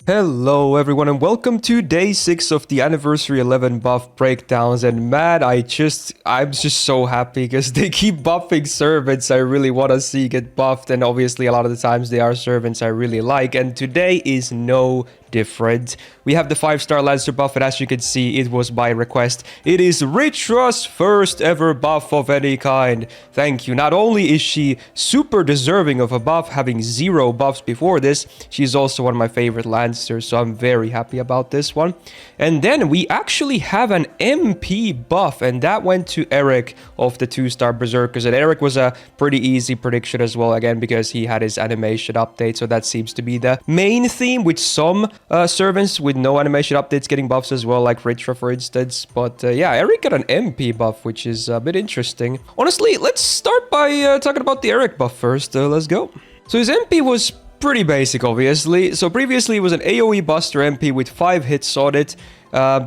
Hello everyone and welcome to day 6 of the anniversary 11 buff breakdowns. And man, I'm just so happy because they keep buffing servants I really want to see get buffed, and obviously a lot of the times they are servants I really like, and today is no different. We have the 5-star Lancer buff, and as you can see, it was by request. It is Vritra's first ever buff of any kind. Thank you. Not only is she super deserving of a buff, having 0 buffs before this, she's also one of my favorite Lancers, so I'm very happy about this one. And then we actually have an MP buff, and that went to Eric of the 2-star Berserkers. And Eric was a pretty easy prediction as well, again, because he had his animation update, so that seems to be the main theme, with some servants with no animation updates getting buffs as well, like Vritra for instance. But yeah, Eric got an MP buff, which is a bit interesting. Honestly, let's start by talking about the Eric buff first. Let's go. So his MP was pretty basic, obviously. So previously it was an AoE Buster MP with 5 hits on it.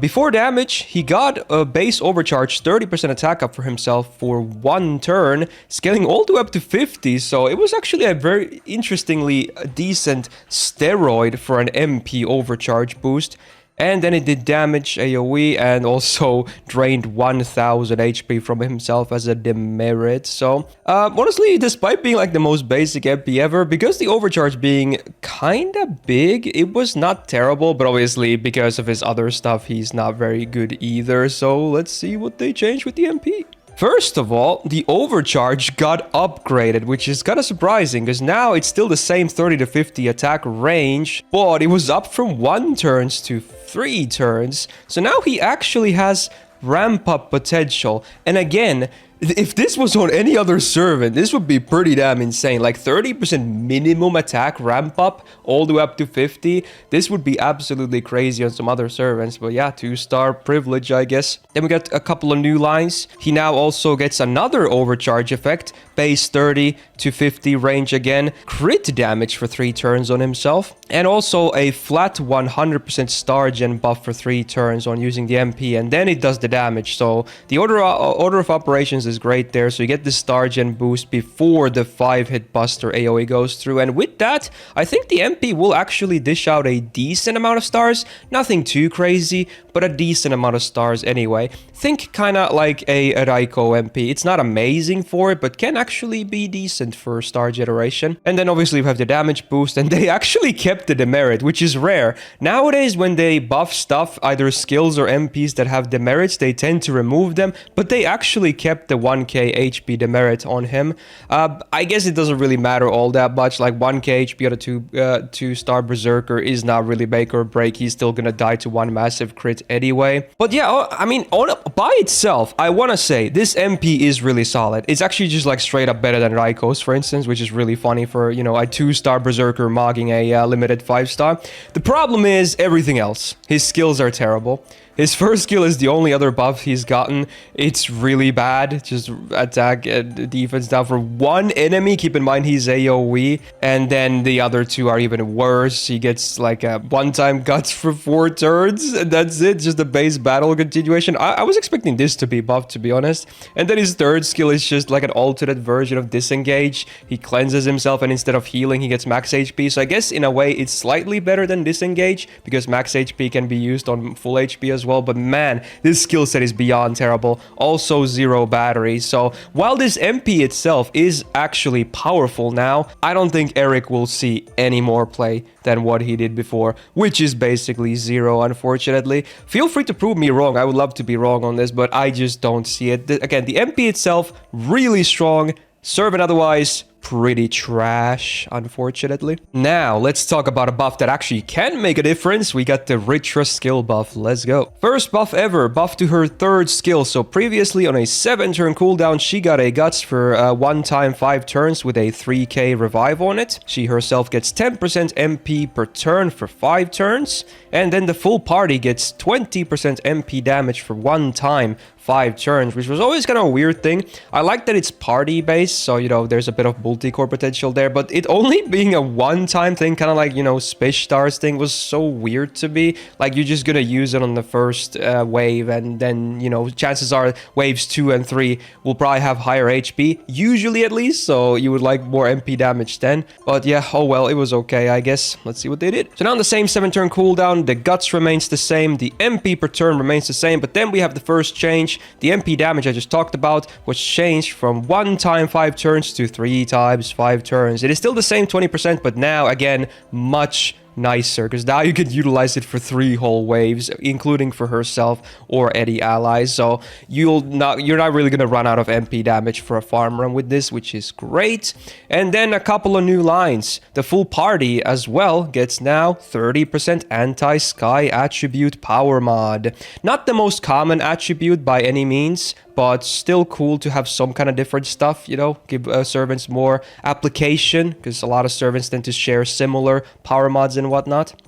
Before damage, he got a base overcharge 30% attack up for himself for 1 turn, scaling all the way up to 50. So it was actually a very interestingly decent steroid for an MP overcharge boost. And then it did damage AoE and also drained 1000 HP from himself as a demerit. So honestly, despite being like the most basic MP ever, because the overcharge being kinda big, it was not terrible. But obviously because of his other stuff, he's not very good either. So let's see what they changed with the MP. First of all, the overcharge got upgraded, which is kind of surprising because now it's still the same 30 to 50 attack range, but it was up from 1 turns to 3 turns. So now he actually has ramp up potential. And again, if this was on any other servant, this would be pretty damn insane. Like 30% minimum attack ramp up all the way up to 50. This would be absolutely crazy on some other servants. But yeah, 2-star privilege, I guess. Then we got a couple of new lines. He now also gets another overcharge effect. Base 30 to 50 range again. Crit damage for 3 turns on himself. And also a flat 100% star gen buff for 3 turns on using the MP. And then it does the damage. So the order of operations is great there. So you get the star gen boost before the 5-hit buster AoE goes through. And with that, I think the MP will actually dish out a decent amount of stars. Nothing too crazy, but a decent amount of stars anyway. Think kind of like a Raiko MP. It's not amazing for it, but can actually be decent for star generation. And then obviously we have the damage boost, and they actually kept the demerit, which is rare. Nowadays, when they buff stuff, either skills or MPs that have demerits, they tend to remove them, but they actually kept the 1k HP demerit on him. I guess it doesn't really matter all that much. Like 1k HP on a 2-star Berserker is not really make or break. He's still gonna die to 1 massive crit anyway. But yeah, I mean, by itself, I want to say this MP is really solid. It's actually just like straight up better than Raiko's, for instance, which is really funny for, you know, a 2-star Berserker mogging a limited 5-star. The problem is everything else. His skills are terrible. His first skill is the only other buff he's gotten. It's really bad. Just attack and defense down for 1 enemy. Keep in mind he's AoE. And then the other 2 are even worse. He gets like a 1-time guts for 4 turns. And that's it. Just the base battle continuation. I was expecting this to be buffed, to be honest. And then his third skill is just like an alternate version of disengage. He cleanses himself, and instead of healing, he gets max HP. So I guess in a way it's slightly better than disengage, because max HP can be used on full HP as well. But man, this skill set is beyond terrible. Also 0 battery. So while this MP itself is actually powerful now, I don't think Eric will see any more play than what he did before, which is basically 0, unfortunately. Feel free to prove me wrong. I would love to be wrong on this, but I just don't see it. Again, the MP itself, really strong. Servant otherwise, pretty trash, unfortunately. Now, let's talk about a buff that actually can make a difference. We got the Vritra skill buff. Let's go. First buff ever, buff to her 3rd skill. So previously on a 7-turn cooldown, she got a guts for 1 time 5 turns with a 3k revive on it. She herself gets 10% MP per turn for 5 turns. And then the full party gets 20% MP damage for 1 time 5 turns, which was always kind of a weird thing. I like that it's party based, so you know there's a bit of multi-core potential there, but it only being a one-time thing, kind of like, you know, Space Stars thing, was so weird to me. Like, you're just gonna use it on the first wave, and then, you know, chances are waves 2 and 3 will probably have higher HP, usually at least, so you would like more MP damage then. But yeah, oh well, it was okay, I guess. Let's see what they did. So now on the same 7-turn cooldown, the guts remains the same, the MP per turn remains the same, but then we have the first change. The MP damage I just talked about was changed from 1 time 5 turns to 3 times 5 turns. It is still the same 20%, but now again much nicer, because now you can utilize it for 3 whole waves, including for herself or any allies. So you're not really gonna run out of MP damage for a farm run with this, which is great. And then a couple of new lines. The full party as well gets now 30% anti-sky attribute power mod. Not the most common attribute by any means, but still cool to have some kind of different stuff, you know, give servants more application, because a lot of servants tend to share similar power mods and whatnot.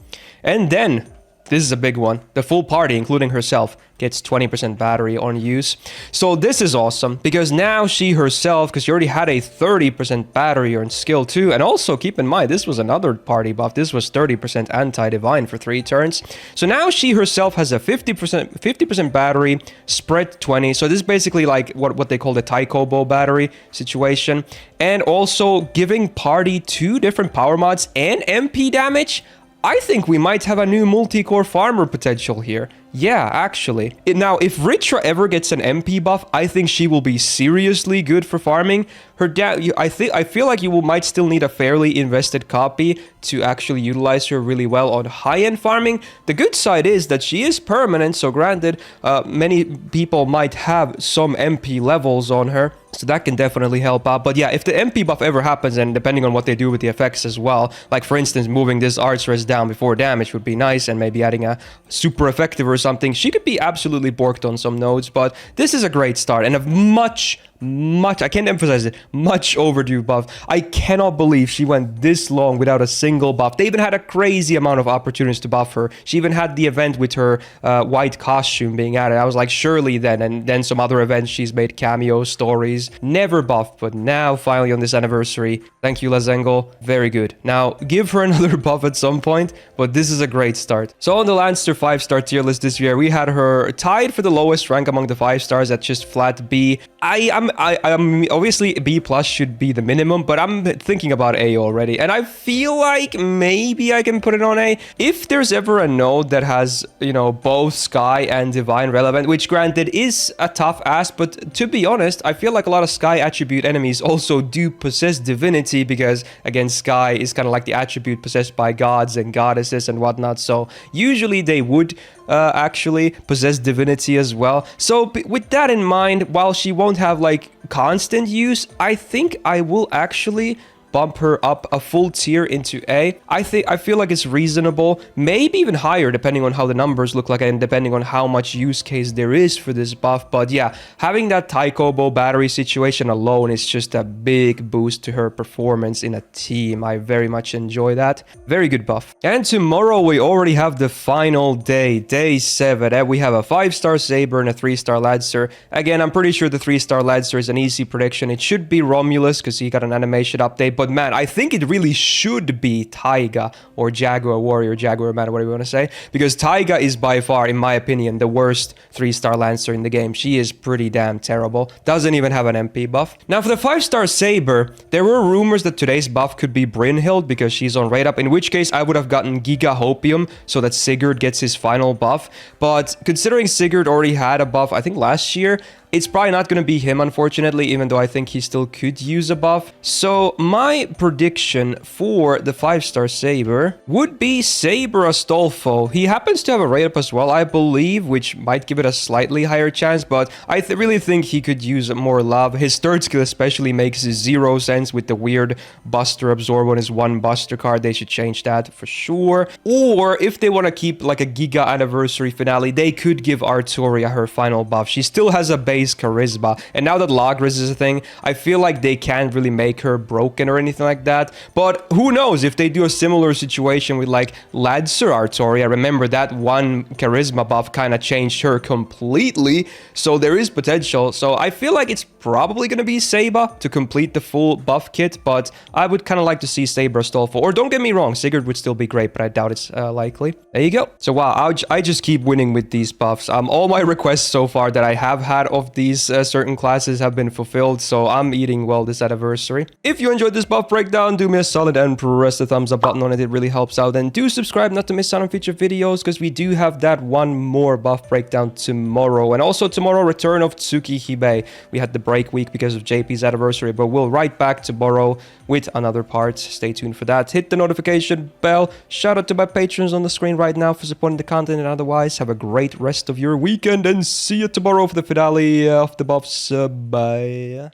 And then, this is a big one, the full party, including herself, gets 20% battery on use. So this is awesome, because now she herself, because she already had a 30% battery on skill 2, and also keep in mind, this was another party buff, this was 30% anti-divine for 3 turns. So now she herself has a 50% battery, spread 20, so this is basically like what they call the Taikobo battery situation, and also giving party 2 different power mods and MP damage. I think we might have a new multi-core farmer potential here. Yeah, actually. Now, if Vritra ever gets an MP buff, I think she will be seriously good for farming. I feel like you might still need a fairly invested copy to actually utilize her really well on high-end farming. The good side is that she is permanent, so granted, many people might have some MP levels on her, so that can definitely help out. But yeah, if the MP buff ever happens, and depending on what they do with the effects as well, like for instance, moving this arts res down before damage would be nice, and maybe adding a super effective or something, she could be absolutely borked on some nodes. But this is a great start, and a much, I can't emphasize it, much overdue buff. I cannot believe she went this long without a single buff. They even had a crazy amount of opportunities to buff her. She even had the event with her white costume being added. I was like, surely then, and then some other events she's made cameo stories. Never buffed, but now finally on this anniversary. Thank you, Lazengo. Very good. Now, give her another buff at some point, but this is a great start. So on the Lancer 5-star tier list this year, we had her tied for the lowest rank among the 5 stars at just flat B. I'm obviously B plus should be the minimum, but I'm thinking about A already, and I feel like maybe I can put it on A if there's ever a node that has, you know, both Sky and Divine relevant, which granted is a tough ask, but to be honest, I feel like a lot of Sky attribute enemies also do possess Divinity, because again, Sky is kind of like the attribute possessed by gods and goddesses and whatnot, so usually they would actually possess Divinity as well. So with that in mind, while she won't have like constant use, I think I will actually bump her up a full tier into A. I feel like it's reasonable, maybe even higher depending on how the numbers look like and depending on how much use case there is for this buff. But yeah, having that Taikobo battery situation alone is just a big boost to her performance in a team. I very much enjoy that. Very good buff. And tomorrow we already have the final day, day 7, and we have a 5-star Saber and a 3-star Lancer. Again, I'm pretty sure the 3-star Lancer is an easy prediction. It should be Romulus because he got an animation update, but man, I think it really should be Taiga or Jaguar Warrior, Jaguar Man, whatever you want to say, because Taiga is by far, in my opinion, the worst 3-star Lancer in the game. She is pretty damn terrible. Doesn't even have an MP buff. Now, for the 5-star Saber, there were rumors that today's buff could be Brynhild because she's on rate up, in which case I would have gotten Giga Hopium so that Sigurd gets his final buff. But considering Sigurd already had a buff, I think last year, it's probably not going to be him, unfortunately, even though I think he still could use a buff. So my prediction for the 5-star Saber would be Saber Astolfo. He happens to have a rate up as well, I believe, which might give it a slightly higher chance, but I really think he could use more love. His third skill especially makes 0 sense with the weird Buster Absorb on his 1 Buster card. They should change that for sure. Or if they want to keep like a Giga Anniversary finale, they could give Arturia her final buff. She still has a base base charisma. And now that Lagris is a thing, I feel like they can't really make her broken or anything like that. But who knows if they do a similar situation with like Lancer Artoria. Remember that one charisma buff kind of changed her completely. So there is potential. So I feel like it's probably going to be Saber to complete the full buff kit. But I would kind of like to see Saber Astolfo. Or don't get me wrong, Sigurd would still be great, but I doubt it's likely. There you go. So wow, I just keep winning with these buffs. All my requests so far that I have had of these certain classes have been fulfilled, so I'm eating well this anniversary. If you enjoyed this buff breakdown, do me a solid and press the thumbs up button on it. It really helps out. And do subscribe not to miss out on future videos, because we do have that one more buff breakdown tomorrow. And also tomorrow, return of Tsuki Hibe. We had the break week because of JP's anniversary, but we'll right back tomorrow with another part. Stay tuned for that. Hit the notification bell. Shout out to my patrons on the screen right now for supporting the content, and otherwise have a great rest of your weekend and see you tomorrow for the finale of the buffs. Bye.